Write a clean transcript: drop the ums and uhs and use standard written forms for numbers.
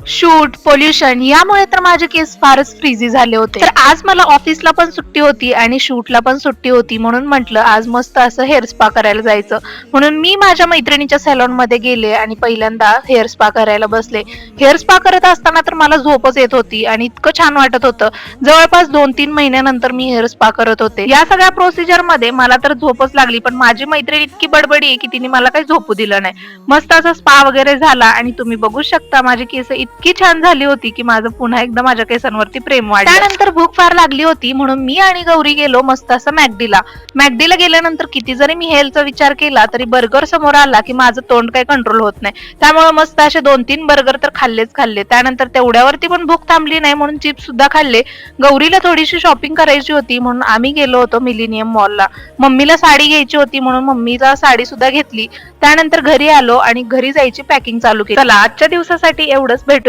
Shoot, pollution यामुळे तर माझे केस फारच फ्रीझी झाले होते. तर आज मला ऑफिसला पण सुट्टी होती आणि शूटला पण सुट्टी होती, म्हणून म्हटलं आज मस्त असं हेअर स्पा करायला जायचं. म्हणून मी माझ्या मैत्रिणीच्या सॅलॉन मध्ये गेले आणि पहिल्यांदा हेअर स्पा करायला बसले. हेअर स्पा करत असताना तर मला झोपच येत होती आणि इतकं छान वाटत होतं. जवळपास 2-3 महिन्यानंतर मी हेअर स्पा करत होते. या सगळ्या प्रोसिजर मध्ये मला तर झोपच लागली, पण माझी मैत्रीण इतकी बडबडी आहे की तिने मला काही झोपू दिलं नाही. मस्त असा स्पा वगैरे झाला आणि तुम्ही बघू शकता माझी केस इतकी छान झाली होती की माझं पुन्हा एकदा माझ्या केसांवरती प्रेम वाढलं. त्यानंतर भूक फार लागली होती, म्हणून मी आणि गौरी गेलो मस्त असं मॅकडीला गेल्यानंतर किती जरी मी हेल्थचा विचार केला तरी बर्गर समोर आला की माझं तोंड काही कंट्रोल होत नाही. त्यामुळे मस्त असे 2-3 बर्गर तर खाल्ले. त्यानंतर तेवढ्यावरती पण भूक थांबली नाही म्हणून चिप्स सुद्धा खाल्ले. गौरीला थोडीशी शॉपिंग करायची होती म्हणून आम्ही गेलो होतो मिलेनियम मॉलला. मम्मीला साडी घ्यायची होती म्हणून मम्मीला साडी सुद्धा घेतली. त्यानंतर घरी आलो आणि घरी जायची पॅकिंग चालू केली. चला आजच्या दिवसासाठी एवढंच. भेटू